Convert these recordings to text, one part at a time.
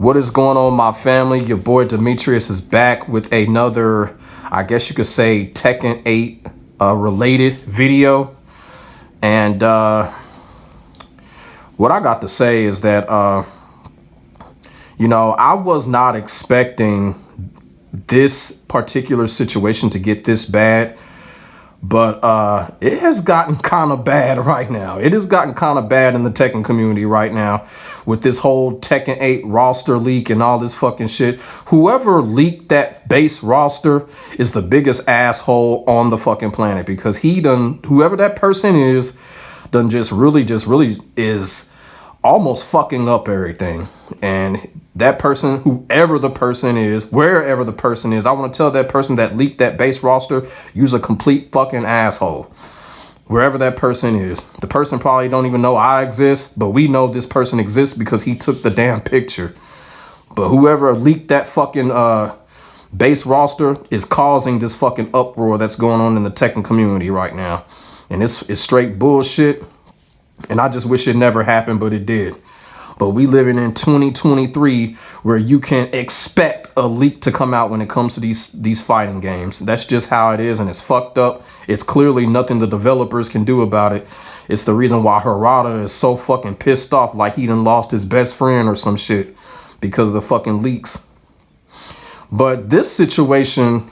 What is going on, my family? Your boy Demetrius is back with another, I guess you could say, Tekken 8 related video. And what I got to say is that, I was not expecting this particular situation to get this bad. But it has gotten kind of bad right now. It has gotten kind of bad in the Tekken community right now with this whole Tekken 8 roster leak and all this fucking shit. Whoever leaked that base roster is the biggest asshole on the fucking planet, because whoever that person is, really is almost fucking up everything. And that person, whoever the person is, wherever the person is, I want to tell that person that leaked that base roster, you's a complete fucking asshole. Wherever that person is. The person probably don't even know I exist, but we know this person exists because he took the damn picture. But whoever leaked that fucking base roster is causing this fucking uproar that's going on in the Tekken community right now. And it's straight bullshit. And I just wish it never happened, but it did. But we living in 2023 where you can expect a leak to come out when it comes to these fighting games. That's just how it is, and it's fucked up. It's clearly nothing the developers can do about it. It's the reason why Harada is so fucking pissed off, like he done lost his best friend or some shit because of the fucking leaks. But this situation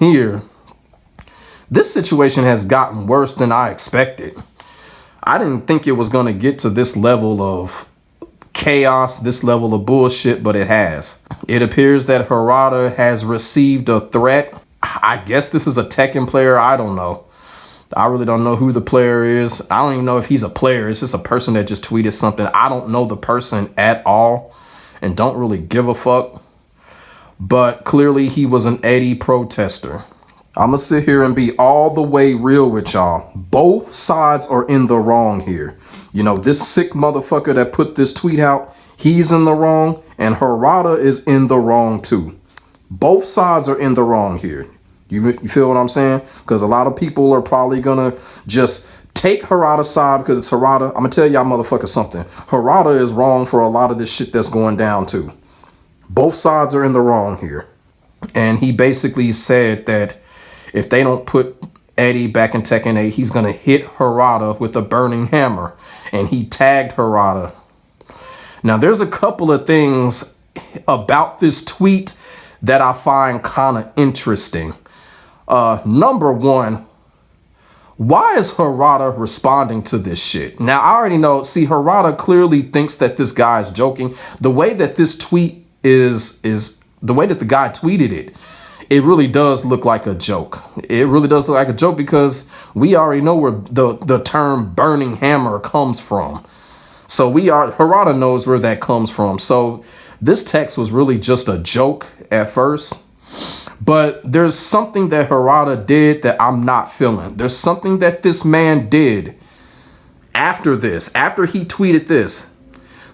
has gotten worse than I expected. I didn't think it was going to get to this level of chaos, this level of bullshit, but it has. It appears that Harada has received a threat. I guess this is a Tekken player. I don't know. I really don't know who the player is. I don't even know if he's a player. It's just a person that just tweeted something. I don't know the person at all and don't really give a fuck. But clearly he was an Eddie protester. I'm gonna sit here and be all the way real with y'all. Both sides are in the wrong here. This sick motherfucker that put this tweet out, he's in the wrong, and Harada is in the wrong too. Both sides are in the wrong here. You feel what I'm saying? Because a lot of people are probably gonna just take Harada's side because it's Harada. I'm gonna tell y'all motherfuckers something. Harada is wrong for a lot of this shit that's going down too. Both sides are in the wrong here. And he basically said that if they don't put Eddie back in Tekken 8, he's going to hit Harada with a burning hammer. And he tagged Harada. Now, there's a couple of things about this tweet that I find kind of interesting. Number one, why is Harada responding to this shit? Now, I already know, Harada clearly thinks that this guy is joking. The way that this tweet is the way that the guy tweeted it, it really does look like a joke. It really does look like a joke because we already know where the term burning hammer comes from. So Harada knows where that comes from. So this text was really just a joke at first. But there's something that Harada did that I'm not feeling. There's something that this man did after this, after he tweeted this.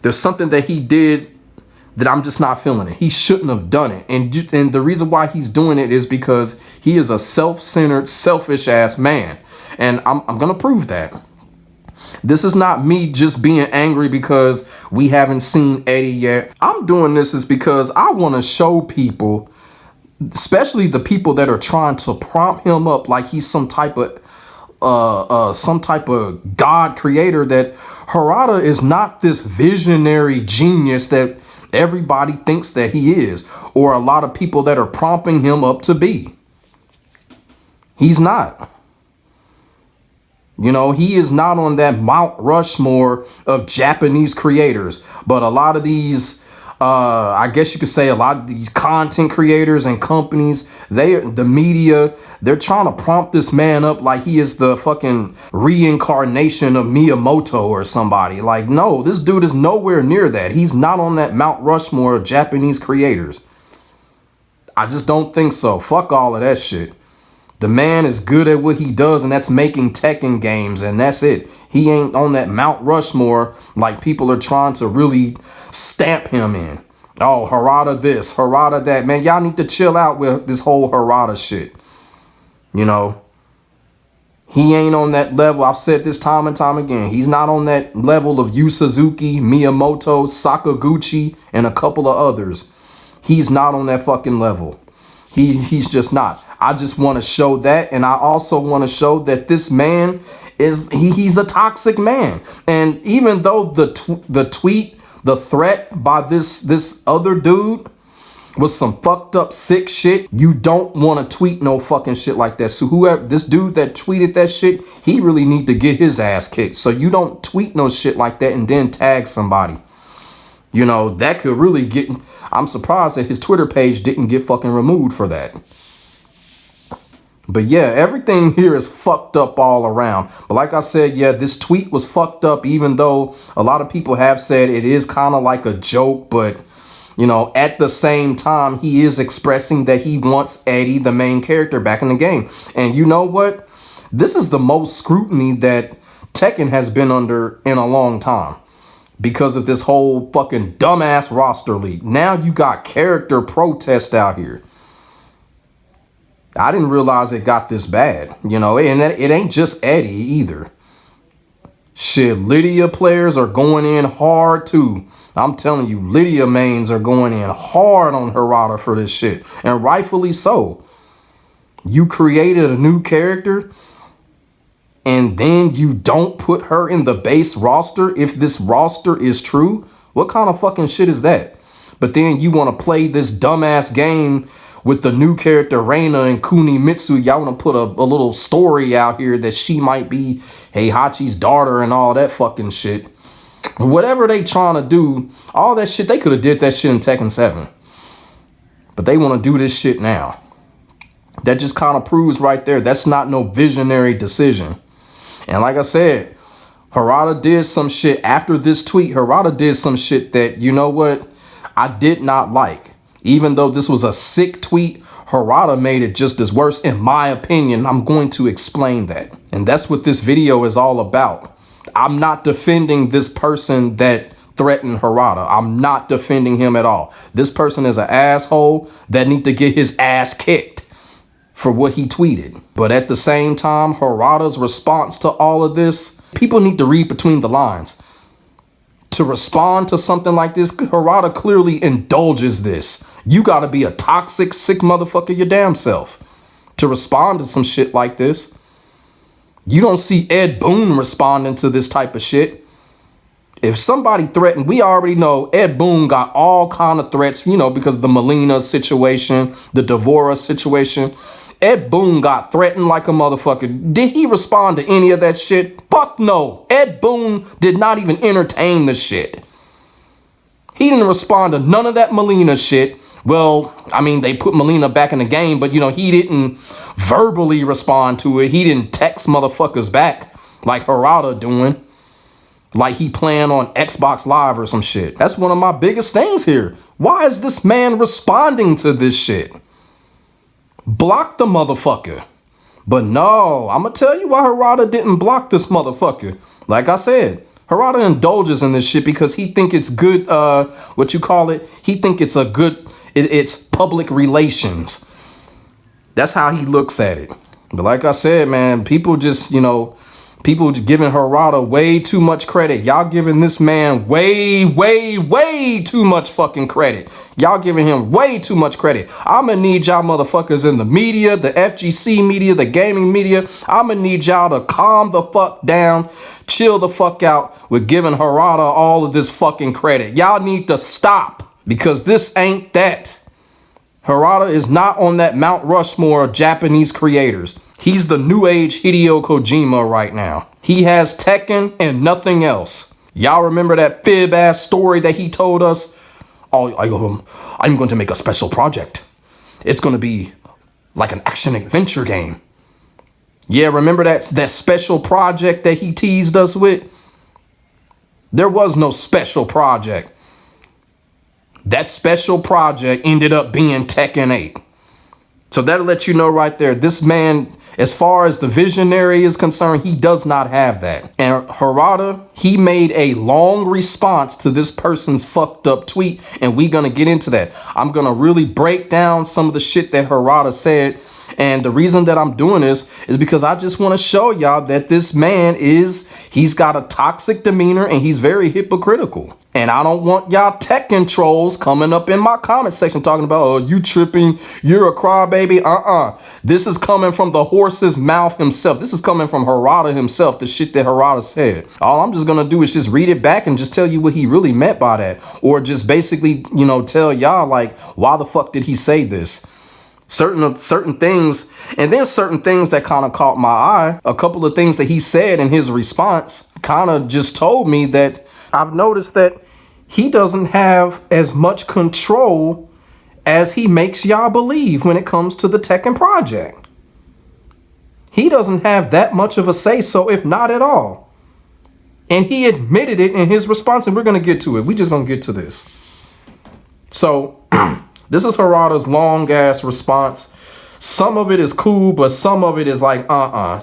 There's something that he did that I'm just not feeling it. He shouldn't have done it. And the reason why he's doing it is because he is a self-centered, selfish ass man. And I'm going to prove that. This is not me just being angry because we haven't seen Eddie yet. I'm doing this is because I want to show people, especially the people that are trying to prompt him up like he's some type of God creator, that Harada is not this visionary genius that everybody thinks that he is, or a lot of people that are prompting him up to be. He's not. He is not on that Mount Rushmore of Japanese creators, but a lot of these, I guess you could say a lot of these content creators and companies, the media, they're trying to prompt this man up like he is the fucking reincarnation of Miyamoto or somebody. Like, no, this dude is nowhere near that. He's not on that Mount Rushmore of Japanese creators. I just don't think so. Fuck all of that shit. The man is good at what he does, and that's making Tekken games, and that's it. He ain't on that Mount Rushmore like people are trying to really stamp him in. Oh, Harada this, Harada that. Man, y'all need to chill out with this whole Harada shit. He ain't on that level. I've said this time and time again. He's not on that level of Yu Suzuki, Miyamoto, Sakaguchi, and a couple of others. He's not on that fucking level. He's just not. I just want to show that, and I also want to show that this man is he's a toxic man. And even though the tweet, the threat by this other dude was some fucked up sick shit, you don't want to tweet no fucking shit like that. So whoever this dude that tweeted that shit, he really need to get his ass kicked. So you don't tweet no shit like that and then tag somebody. You know, that could really get, I'm surprised that his Twitter page didn't get fucking removed for that. But yeah, everything here is fucked up all around. But like I said, yeah, this tweet was fucked up, even though a lot of people have said it is kind of like a joke. But, you know, at the same time, he is expressing that he wants Eddie, the main character, back in the game. And you know what? This is the most scrutiny that Tekken has been under in a long time, because of this whole fucking dumbass roster leak. Now you got character protest out here. I didn't realize it got this bad, you know, and it ain't just Eddie either. Shit, Lydia players are going in hard too. I'm telling you, Lydia mains are going in hard on Harada for this shit, and rightfully so. You created a new character, and then you don't put her in the base roster if this roster is true? What kind of fucking shit is that? But then you want to play this dumbass game with the new character Reina and Kunimitsu. Y'all want to put a little story out here that she might be Heihachi's daughter and all that fucking shit. Whatever they trying to do, all that shit, they could have did that shit in Tekken 7. But they want to do this shit now. That just kind of proves right there, that's not no visionary decision. And like I said, Harada did some shit after this tweet. Harada did some shit that, you know what, I did not like. Even though this was a sick tweet, Harada made it just as worse, in my opinion. I'm going to explain that. And that's what this video is all about. I'm not defending this person that threatened Harada. I'm not defending him at all. This person is an asshole that needs to get his ass kicked for what he tweeted. But at the same time, Harada's response to all of this, people need to read between the lines. To respond to something like this, Harada clearly indulges this. You gotta be a toxic, sick motherfucker your damn self to respond to some shit like this. You don't see Ed Boon responding to this type of shit. If somebody threatened, we already know Ed Boon got all kind of threats, you know, because of the Melina situation, the Devora situation. Ed Boon got threatened like a motherfucker. Did he respond to any of that shit? Fuck no. Ed Boon did not even entertain the shit. He didn't respond to none of that Melina shit. Well, I mean, they put Melina back in the game, but, you know, he didn't verbally respond to it. He didn't text motherfuckers back like Harada doing. Like he playing on Xbox Live or some shit. That's one of my biggest things here. Why is this man responding to this shit? Block the motherfucker. But no, I'm going to tell you why Harada didn't block this motherfucker. Like I said, Harada indulges in this shit because he think it's good, what you call it? He think it's a good, it's public relations. That's how he looks at it. But like I said, man, people just, you know, people giving Harada way too much credit. Y'all giving this man way too much fucking credit. Y'all giving him way too much credit. I'm going to need y'all motherfuckers in the media, the FGC media, the gaming media. I'm going to need y'all to calm the fuck down, chill the fuck out with giving Harada all of this fucking credit. Y'all need to stop, because this ain't that. Harada is not on that Mount Rushmore of Japanese creators. He's the new age Hideo Kojima right now. He has Tekken and nothing else. Y'all remember that fib ass story that he told us? Oh, I'm going to make a special project. It's going to be like an action adventure game. Yeah, remember that special project that he teased us with? There was no special project. That special project ended up being Tekken 8. So that'll let you know right there, this man, as far as the visionary is concerned, he does not have that. And Harada, he made a long response to this person's fucked up tweet, and we're going to get into that. I'm going to really break down some of the shit that Harada said. And the reason that I'm doing this is because I just want to show y'all that this man he's got a toxic demeanor and he's very hypocritical. And I don't want y'all Tekken trolls coming up in my comment section talking about, oh, you tripping, you're a crybaby. This is coming from the horse's mouth himself. This is coming from Harada himself, the shit that Harada said. All I'm just going to do is just read it back and just tell you what he really meant by that. Or just basically, tell y'all, like, why the fuck did he say this? Certain things, and then certain things that kind of caught my eye. A couple of things that he said in his response kind of just told me that I've noticed that he doesn't have as much control as he makes y'all believe when it comes to the Tekken project. He doesn't have that much of a say so, if not at all. And he admitted it in his response, and we're going to get to it. We're just going to get to this. So this is Harada's long ass response. Some of it is cool, but some of it is like,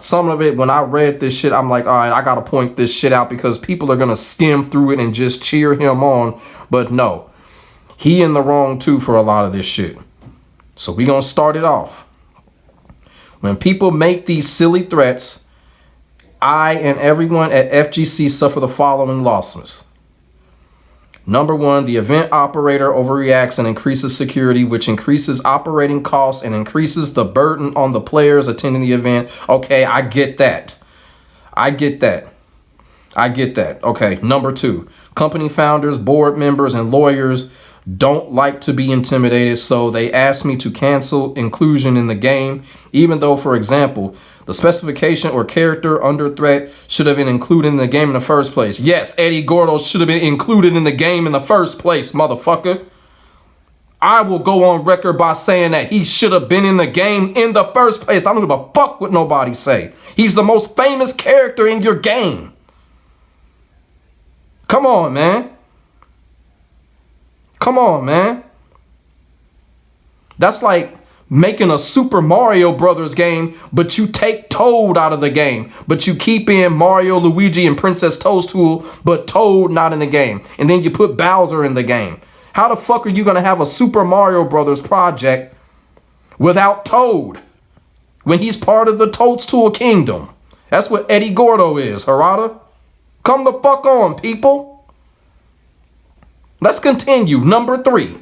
Some of it, when I read this shit, I'm like, all right, I got to point this shit out because people are going to skim through it and just cheer him on. But no, he in the wrong too for a lot of this shit. So we going to start it off. When people make these silly threats, I and everyone at FGC suffer the following losses. Number one, the event operator overreacts and increases security, which increases operating costs and increases the burden on the players attending the event. Okay, I get that. Okay, number two, company founders, board members, and lawyers don't like to be intimidated, so they asked me to cancel inclusion in the game, even though, for example, the specification or character under threat should have been included in the game in the first place. Yes, Eddie Gordo should have been included in the game in the first place, motherfucker. I will go on record by saying that he should have been in the game in the first place. I don't give a fuck what nobody say. He's the most famous character in your game. Come on, man. That's like making a Super Mario Brothers game, but you take Toad out of the game, but you keep in Mario, Luigi, and Princess Toadstool, but Toad not in the game. And then you put Bowser in the game. How the fuck are you going to have a Super Mario Brothers project without Toad when he's part of the Toadstool Kingdom? That's what Eddie Gordo is, Harada. Come the fuck on, people. Let's continue. Number three.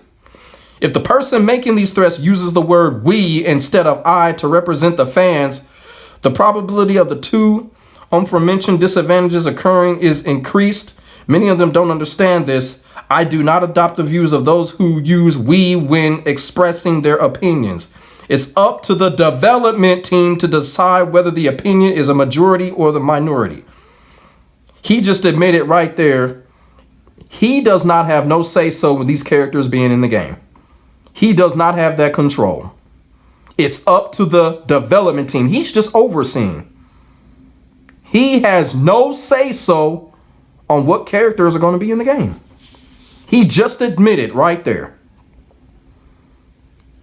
If the person making these threats uses the word we instead of I to represent the fans, the probability of the two aforementioned disadvantages occurring is increased. Many of them don't understand this. I do not adopt the views of those who use we when expressing their opinions. It's up to the development team to decide whether the opinion is a majority or the minority. He just admitted right there, he does not have no say-so with these characters being in the game. He does not have that control. It's up to the development team. He's just overseeing. He has no say-so on what characters are going to be in the game. He just admitted right there.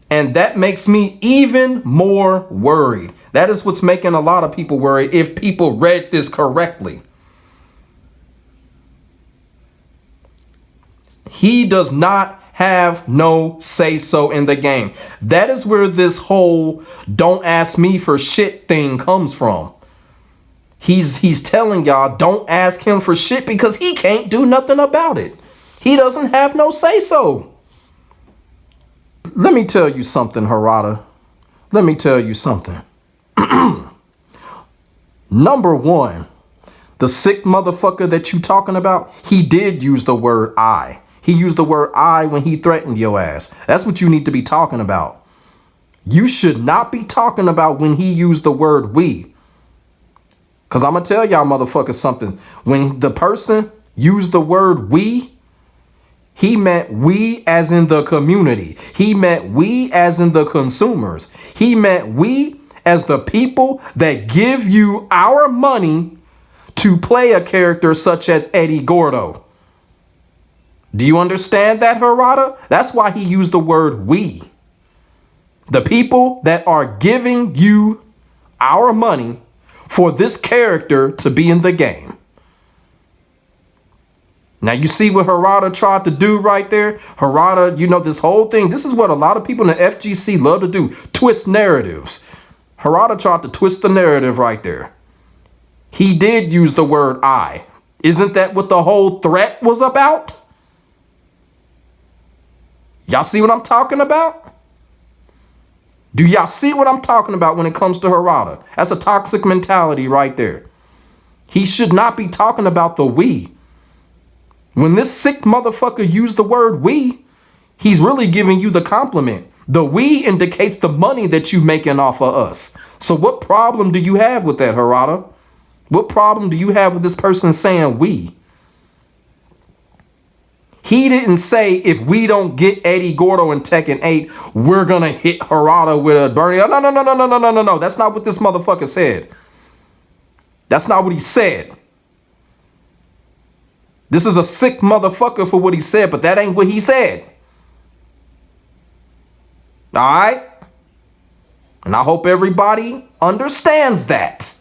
And that makes me even more worried. That is what's making a lot of people worried if people read this correctly. He does not have no say-so in the game. That is where this whole don't ask me for shit thing comes from. He's telling y'all don't ask him for shit because he can't do nothing about it. He doesn't have no say-so. Let me tell you something, Harada. Let me tell you something. Number one, the sick motherfucker that you talking about, he did use the word I. He used the word I when he threatened your ass. That's what you need to be talking about. You should not be talking about when he used the word we. Because I'm going to tell y'all motherfuckers something. When the person used the word we, he meant we as in the community. He meant we as in the consumers. He meant we as the people that give you our money to play a character such as Eddie Gordo. Do you understand that, Harada? That's why he used the word we. The people that are giving you our money for this character to be in the game. Now you see what Harada tried to do right there? Harada, this whole thing, this is what a lot of people in the FGC love to do. Twist narratives. Harada tried to twist the narrative right there. He did use the word I. Isn't that what the whole threat was about? Y'all see what I'm talking about? Do y'all see what I'm talking about when it comes to Harada? That's a toxic mentality right there. He should not be talking about the we. When this sick motherfucker used the word we, he's really giving you the compliment. The we indicates the money that you making off of us. So what problem do you have with that, Harada? What problem do you have with this person saying we? He didn't say if we don't get Eddie Gordo in Tekken 8, we're going to hit Harada with a Bernie. No. That's not what this motherfucker said. That's not what he said. This is a sick motherfucker for what he said, but that ain't what he said. All right? And I hope everybody understands that.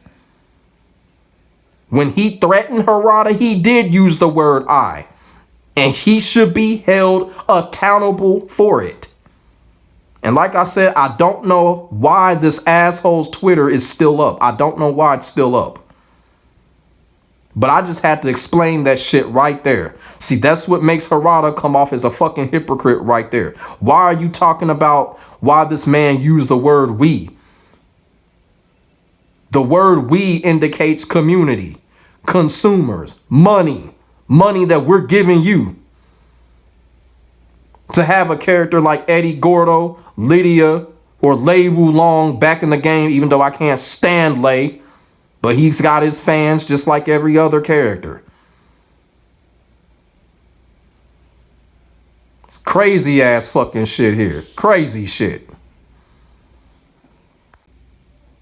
When he threatened Harada, he did use the word I. And he should be held accountable for it. And like I said, I don't know why this asshole's Twitter is still up. I don't know why it's still up. But I just had to explain that shit right there. See, that's what makes Harada come off as a fucking hypocrite right there. Why are you talking about why this man used the word we? The word we indicates community, consumers, money that we're giving you. To have a character like Eddie Gordo, Lydia, or Lei Wulong back in the game, even though I can't stand Lei, but he's got his fans just like every other character. It's crazy ass fucking shit here. Crazy shit.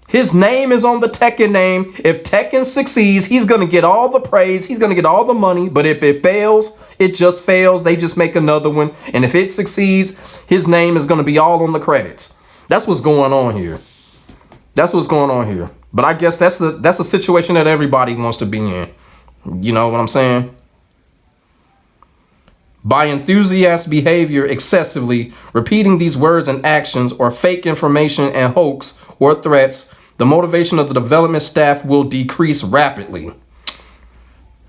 His name is on the Tekken name. If Tekken succeeds, he's going to get all the praise. He's going to get all the money. But if it fails, it just fails. They just make another one. And if it succeeds, his name is going to be all on the credits. That's what's going on here. That's what's going on here. But I guess that's a situation that everybody wants to be in. You know what I'm saying? By enthusiast behavior excessively, repeating these words and actions or fake information and hoax or threats, the motivation of the development staff will decrease rapidly.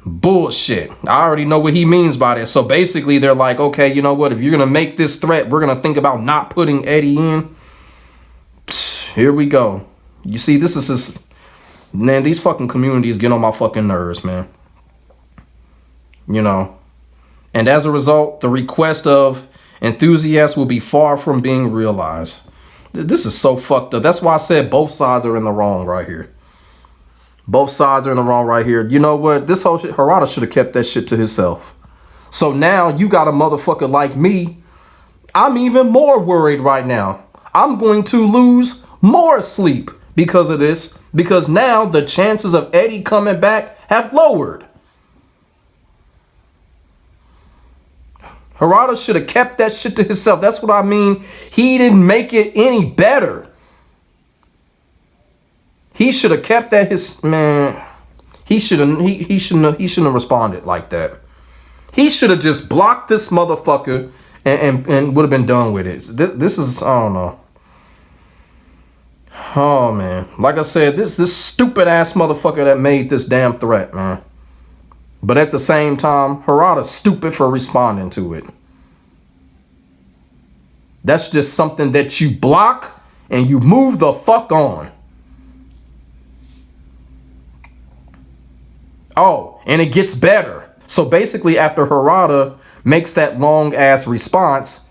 Bullshit. I already know what he means by that. So basically they're like, okay, you know what? If you're going to make this threat, we're going to think about not putting Eddie in. Here we go. You see, this is just, man, these fucking communities get on my fucking nerves, man. You know. And as a result, the request of enthusiasts will be far from being realized. This is so fucked up. That's why I said both sides are in the wrong right here. Both sides are in the wrong right here. You know what? This whole shit, Harada should have kept that shit to himself. So now you got a motherfucker like me. I'm even more worried right now. I'm going to lose more sleep because of this. Because now the chances of Eddie coming back have lowered. Harada should have kept that shit to himself. That's what I mean. He didn't make it any better. He should have kept that man. He shouldn't have responded like that. He should have just blocked this motherfucker and would have been done with it. This is, I don't know. Oh man. Like I said, this stupid ass motherfucker that made this damn threat, man. But at the same time, Harada's stupid for responding to it. That's just something that you block and you move the fuck on. Oh, and it gets better. So basically after Harada makes that long ass response,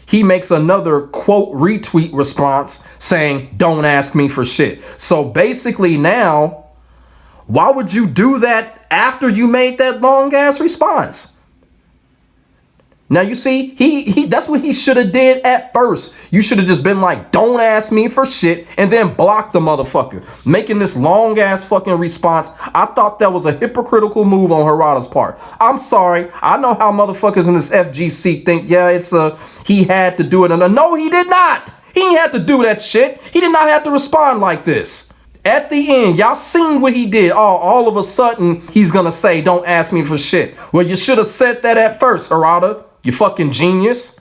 he makes another quote retweet response saying, don't ask me for shit. So basically now, why would you do that after you made that long ass response? Now you see, he that's what he should have did at first. You should have just been like, don't ask me for shit, and then block the motherfucker. Making this long ass fucking response, I thought that was a hypocritical move on Harada's part. I'm sorry. I know how motherfuckers in this FGC think, yeah, he had to do it. No, he did not. He ain't had to do that shit. He did not have to respond like this. At the end, y'all seen what he did. Oh, all of a sudden, he's gonna say, don't ask me for shit. Well, you should have said that at first, Harada. You fucking genius.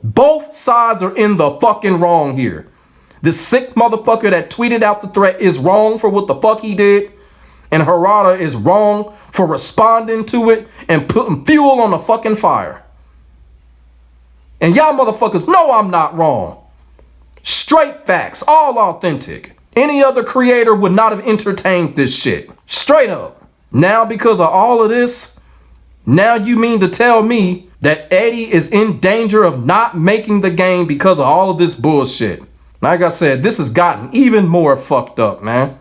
Both sides are in the fucking wrong here. This sick motherfucker that tweeted out the threat is wrong for what the fuck he did. And Harada is wrong for responding to it and putting fuel on the fucking fire. And y'all motherfuckers know I'm not wrong. Straight facts, all authentic. Any other creator would not have entertained this shit. Straight up. Now because of all of this, now you mean to tell me that Eddie is in danger of not making the game because of all of this bullshit? Like I said, this has gotten even more fucked up, man.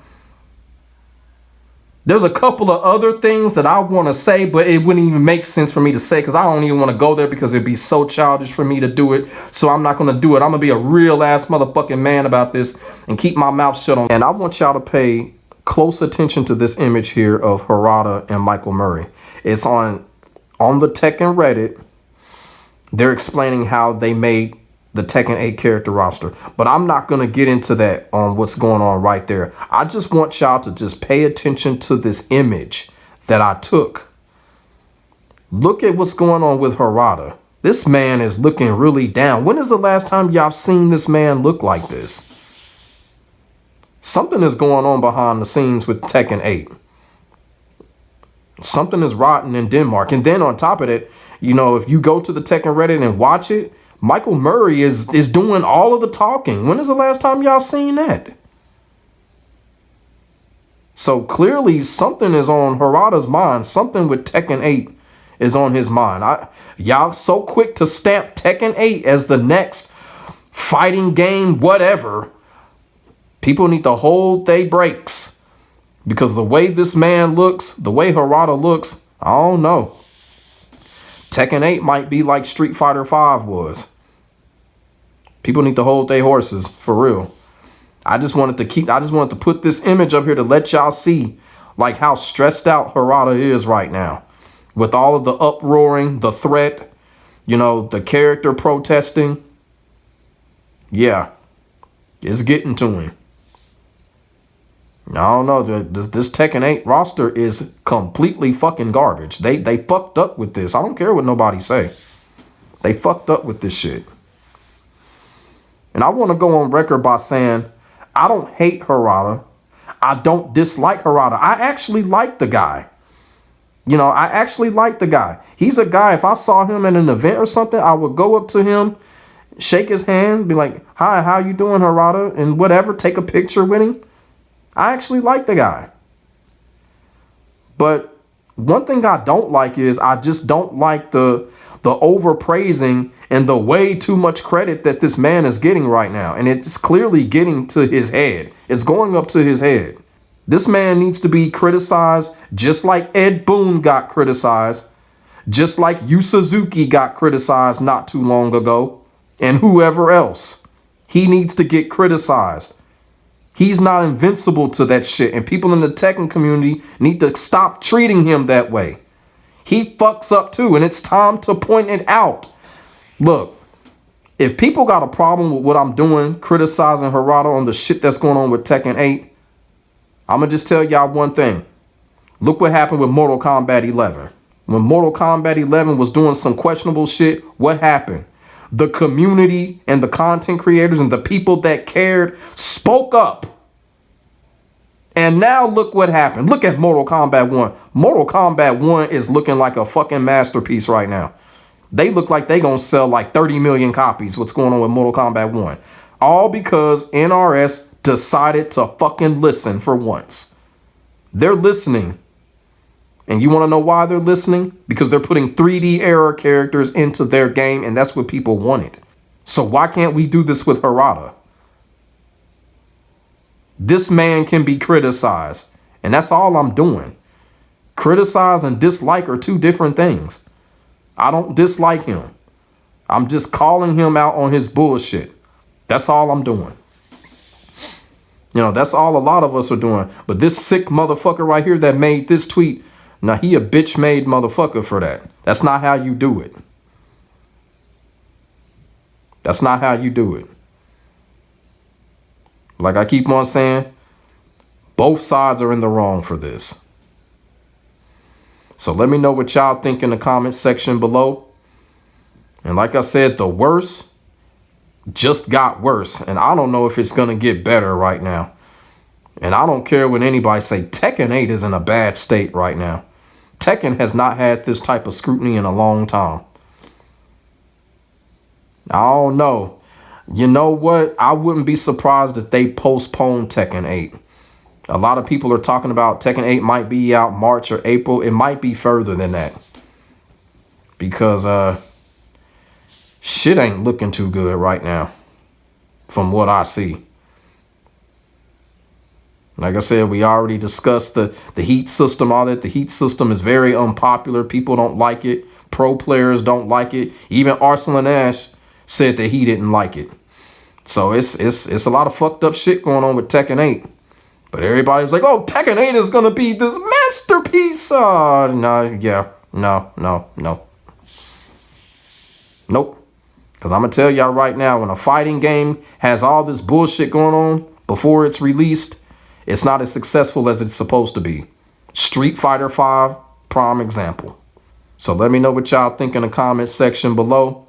There's a couple of other things that I want to say, but it wouldn't even make sense for me to say because I don't even want to go there because it'd be so childish for me to do it. So I'm not going to do it. I'm going to be a real ass motherfucking man about this and keep my mouth shut on. And I want y'all to pay close attention to this image here of Harada and Michael Murray. It's on the Tekken Reddit. They're explaining how they made the Tekken 8 character roster, but I'm not going to get into that on what's going on right there. I just want y'all to just pay attention to this image that I took. Look at what's going on with Harada. This man is looking really down. When is the last time y'all seen this man look like this? Something is going on behind the scenes with Tekken 8. Something is rotten in Denmark. And then on top of it, you know, if you go to the Tekken Reddit and watch it, Michael Murray is doing all of the talking. When is the last time y'all seen that? So clearly something is on Harada's mind. Something with Tekken 8 is on his mind. Y'all so quick to stamp Tekken 8 as the next fighting game, whatever. People need to hold their brakes. Because the way this man looks, the way Harada looks, I don't know. Tekken 8 might be like Street Fighter 5 was. People need to hold their horses, for real. I just wanted to put this image up here to let y'all see like how stressed out Harada is right now. With all of the uproaring, the threat, you know, the character protesting. Yeah, it's getting to him. I don't know. This Tekken 8 roster is completely fucking garbage. They fucked up with this. I don't care what nobody say. They fucked up with this shit. And I want to go on record by saying I don't hate Harada. I don't dislike Harada. I actually like the guy. You know, I actually like the guy. He's a guy, if I saw him at an event or something, I would go up to him, shake his hand, be like, "Hi, how you doing, Harada?" And whatever, take a picture with him. I actually like the guy. But one thing I don't like is I just don't like the overpraising and the way too much credit that this man is getting right now. And it's clearly getting to his head. It's going up to his head. This man needs to be criticized just like Ed Boon got criticized, just like Yu Suzuki got criticized not too long ago, and whoever else. He needs to get criticized. He's not invincible to that shit, and people in the Tekken community need to stop treating him that way. He fucks up too, and it's time to point it out. Look, if people got a problem with what I'm doing, criticizing Harada on the shit that's going on with Tekken 8, I'm going to just tell y'all one thing. Look what happened with Mortal Kombat 11. When Mortal Kombat 11 was doing some questionable shit, what happened? The community and the content creators and the people that cared spoke up. And now look what happened. Look at Mortal Kombat 1. Mortal Kombat 1 is looking like a fucking masterpiece right now. They look like they gonna sell like 30 million copies. What's going on with Mortal Kombat 1? All because NRS decided to fucking listen for once. They're listening. And you want to know why they're listening? Because they're putting 3D era characters into their game, and that's what people wanted. So why can't we do this with Harada? This man can be criticized, and that's all I'm doing. Criticize and dislike are two different things. I don't dislike him. I'm just calling him out on his bullshit. That's all I'm doing. You know, that's all a lot of us are doing. But this sick motherfucker right here that made this tweet, now he a bitch-made motherfucker for that. That's not how you do it. That's not how you do it. Like I keep on saying, both sides are in the wrong for this. So let me know what y'all think in the comment section below. And like I said, the worst just got worse. And I don't know if it's going to get better right now. And I don't care what anybody say. Tekken 8 is in a bad state right now. Tekken has not had this type of scrutiny in a long time. I don't know. You know what? I wouldn't be surprised if they postpone Tekken 8. A lot of people are talking about Tekken 8 might be out March or April. It might be further than that. Because shit ain't looking too good right now. From what I see. Like I said, we already discussed the heat system, all that. The heat system is very unpopular. People don't like it. Pro players don't like it. Even Arslan Ash said that he didn't like it. So it's a lot of fucked up shit going on with Tekken 8. But everybody's like, oh, Tekken 8 is going to be this masterpiece. No. Nope. Because I'm going to tell y'all right now, when a fighting game has all this bullshit going on before it's released, it's not as successful as it's supposed to be. Street Fighter V, prime example. So let me know what y'all think in the comment section below.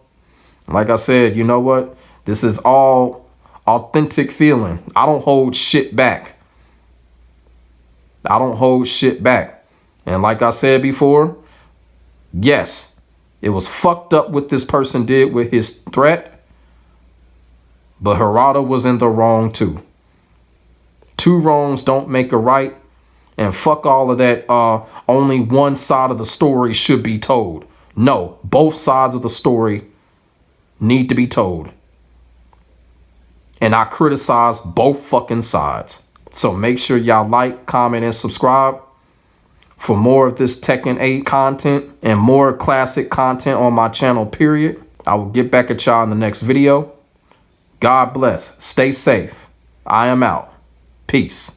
Like I said, you know what? This is all authentic feeling. I don't hold shit back. And like I said before, yes, it was fucked up what this person did with his threat. But Harada was in the wrong too. Two wrongs don't make a right. And fuck all of that, only one side of the story should be told. No, both sides of the story need to be told. And I criticize both fucking sides. So make sure y'all like, comment, and subscribe for more of this Tekken 8 content and more classic content on my channel, period. I will get back at y'all in the next video. God bless. Stay safe. I am out. Peace.